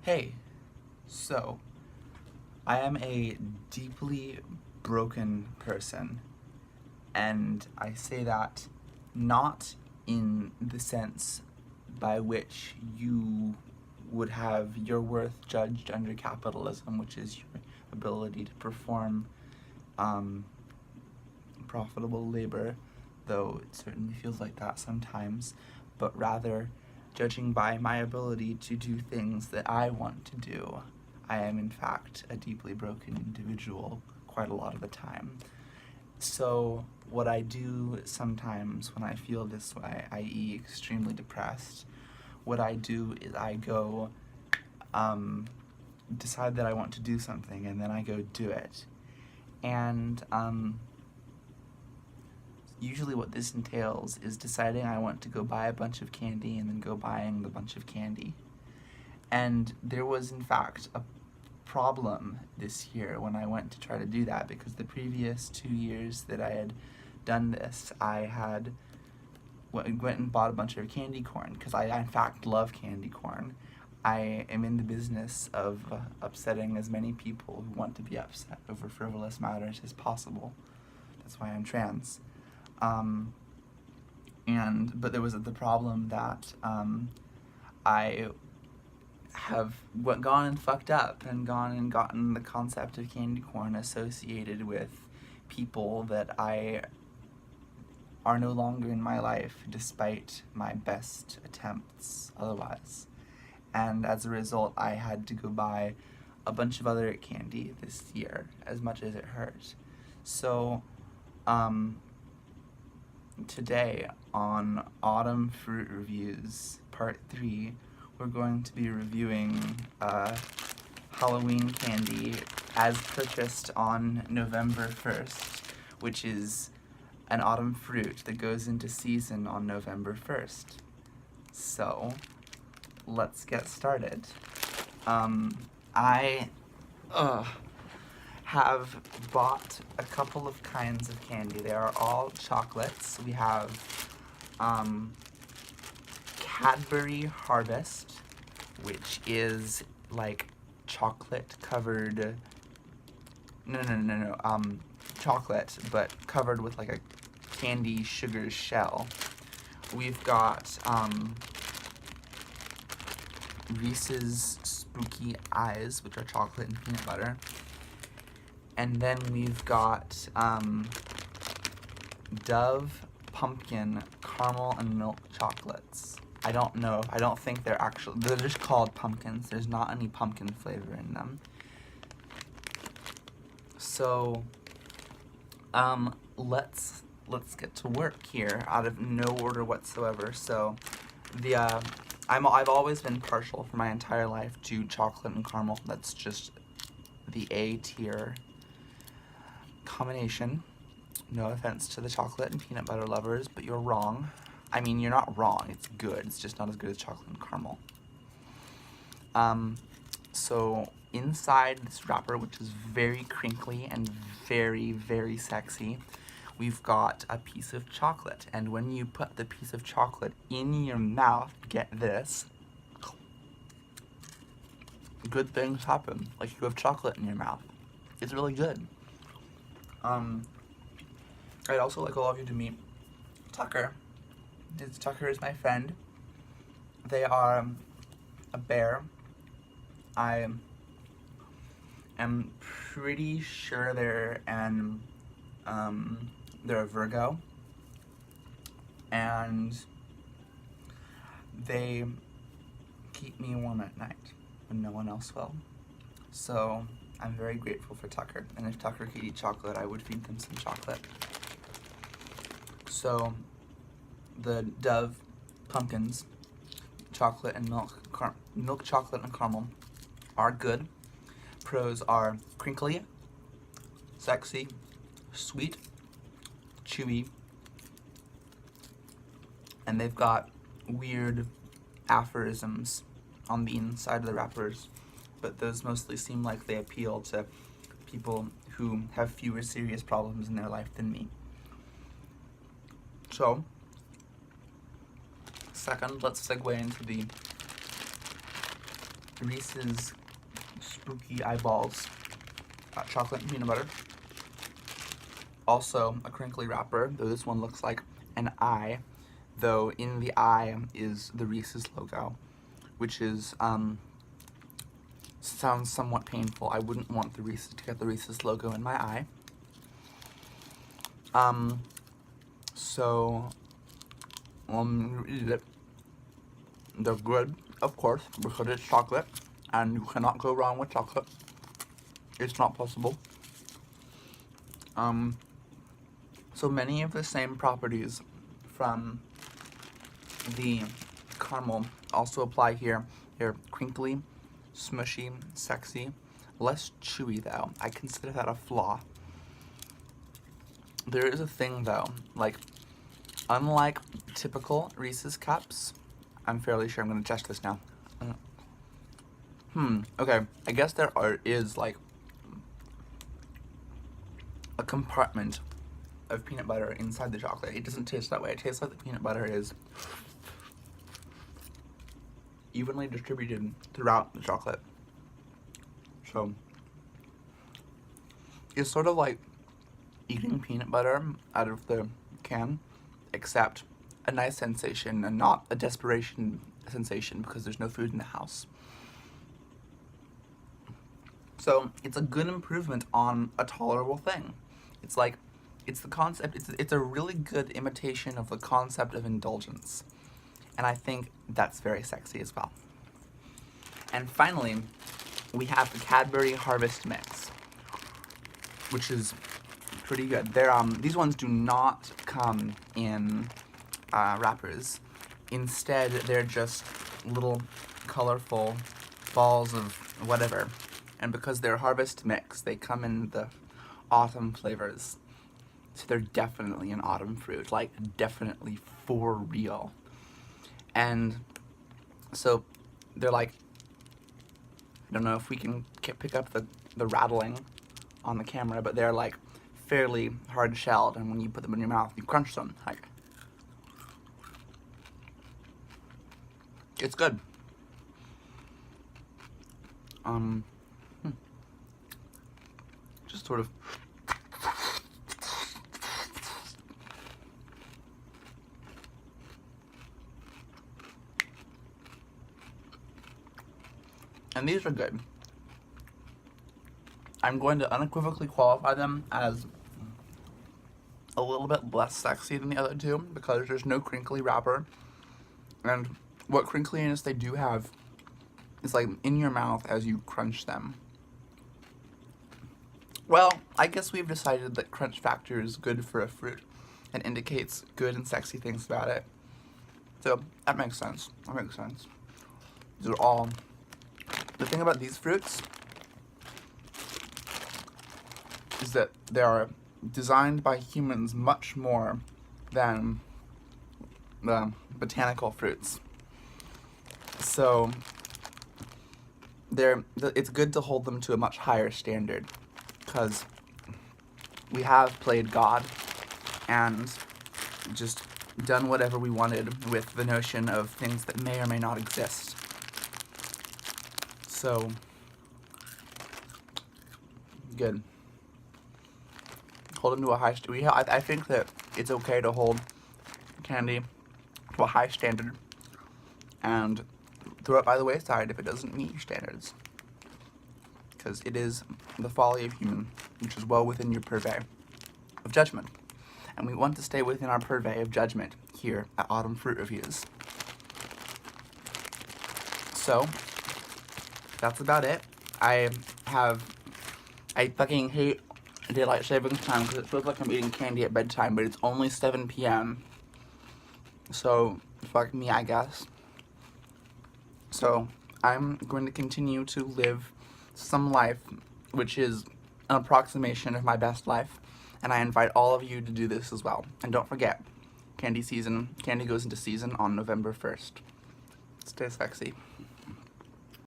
Hey, so I am a deeply broken person, and I say that not in the sense by which you would have your worth judged under capitalism, which is your ability to perform um, profitable labor, though it certainly feels like that sometimes, but rather judging by my ability to do things that I want to do. I am, in fact, a deeply broken individual quite a lot of the time. So, what I do sometimes when I feel this way, i.e., extremely depressed, what I do is I go decide that I want to do something, and then I go do it. And usually what this entails is deciding I want to go buy a bunch of candy and then go buying the bunch of candy. And there was, in fact, a problem this year when I went to try to do that, because the previous 2 years that I had done this, I had went and bought a bunch of candy corn, because I in fact love candy corn. I am in the business of upsetting as many people who want to be upset over frivolous matters as possible. That's why I'm trans. But there was the problem that I have gone and fucked up and gone and gotten the concept of candy corn associated with people that I are no longer in my life, despite my best attempts otherwise. And as a result, I had to go buy a bunch of other candy this year, as much as it hurt. So, today on Autumn Fruit Reviews Part 3, we're going to be reviewing Halloween candy as purchased on November 1st, which is an autumn fruit that goes into season on November 1st. So, let's get started. I have bought a couple of kinds of candy. They are all chocolates. We have Cadbury Harvest, which is like chocolate covered, chocolate, but covered with like a candy sugar shell. We've got Reese's Spooky Eyes, which are chocolate and peanut butter. And then we've got Dove Pumpkin Caramel and Milk Chocolates. I don't think they're just called pumpkins. There's not any pumpkin flavor in them. So, let's get to work here out of no order whatsoever. So, I've always been partial for my entire life to chocolate and caramel. That's just the A tier combination. No offense to the chocolate and peanut butter lovers, but you're wrong. I mean, you're not wrong. It's good. It's just not as good as chocolate and caramel. So inside this wrapper, which is very crinkly and very, very sexy, we've got a piece of chocolate. And when you put the piece of chocolate in your mouth, get this, good things happen. Like you have chocolate in your mouth. It's really good. I'd also like all of you to meet Tucker. Tucker is my friend. They are a bear. I am pretty sure they're a Virgo, and they keep me warm at night when no one else will. So I'm very grateful for Tucker, and if Tucker could eat chocolate, I would feed them some chocolate. So the Dove pumpkins, chocolate and milk chocolate and caramel, are good. Pros are crinkly, sexy, sweet, chewy, and they've got weird aphorisms on the inside of the wrappers, but those mostly seem like they appeal to people who have fewer serious problems in their life than me. So, second, let's segue into the Reese's Spooky Eyeballs chocolate and peanut butter. Also a crinkly wrapper, though this one looks like an eye, though in the eye is the Reese's logo, which is sounds somewhat painful. I wouldn't want the Reese's to get the Reese's logo in my eye. So they're good, of course, because it's chocolate, and you cannot go wrong with chocolate. It's not possible. So many of the same properties from the caramel also apply here. They're crinkly, smushy, sexy, less chewy though. I consider that a flaw. There is a thing though, like, unlike typical Reese's cups, I'm fairly sure I'm gonna test this now. Okay, I guess there is like a compartment of peanut butter inside the chocolate. It doesn't taste that way. It tastes like the peanut butter is evenly distributed throughout the chocolate. So it's sort of like eating peanut butter out of the can, except a nice sensation and not a desperation sensation because there's no food in the house. So it's a good improvement on a tolerable thing. It's like, it's the concept, it's a really good imitation of the concept of indulgence. And I think that's very sexy as well. And finally, we have the Cadbury Harvest Mix, which is pretty good. These ones do not come in wrappers. Instead, they're just little colorful balls of whatever. And because they're Harvest Mix, they come in the autumn flavors. So they're definitely an autumn fruit, like definitely for real. And so they're like, I don't know if we can pick up the rattling on the camera, but they're like fairly hard shelled, and when you put them in your mouth, you crunch them. Like, it's good. Just sort of. And these are good. I'm going to unequivocally qualify them as a little bit less sexy than the other two because there's no crinkly wrapper. And what crinkliness they do have is like in your mouth as you crunch them. Well, I guess we've decided that crunch factor is good for a fruit and indicates good and sexy things about it. So that makes sense. That makes sense. These are all. The thing about these fruits is that they are designed by humans much more than the botanical fruits. So it's good to hold them to a much higher standard because we have played God and just done whatever we wanted with the notion of things that may or may not exist. So, good. Hold them to a high standard. I think that it's okay to hold candy to a high standard and throw it by the wayside if it doesn't meet your standards. Because it is the folly of human, which is well within your purvey of judgment. And we want to stay within our purvey of judgment here at Autumn Fruit Reviews. So, that's about it. I fucking hate daylight savings time because it feels like I'm eating candy at bedtime, but it's only 7 p.m. So, fuck me, I guess. So, I'm going to continue to live some life, which is an approximation of my best life, and I invite all of you to do this as well. And don't forget, candy goes into season on November 1st. Stay sexy.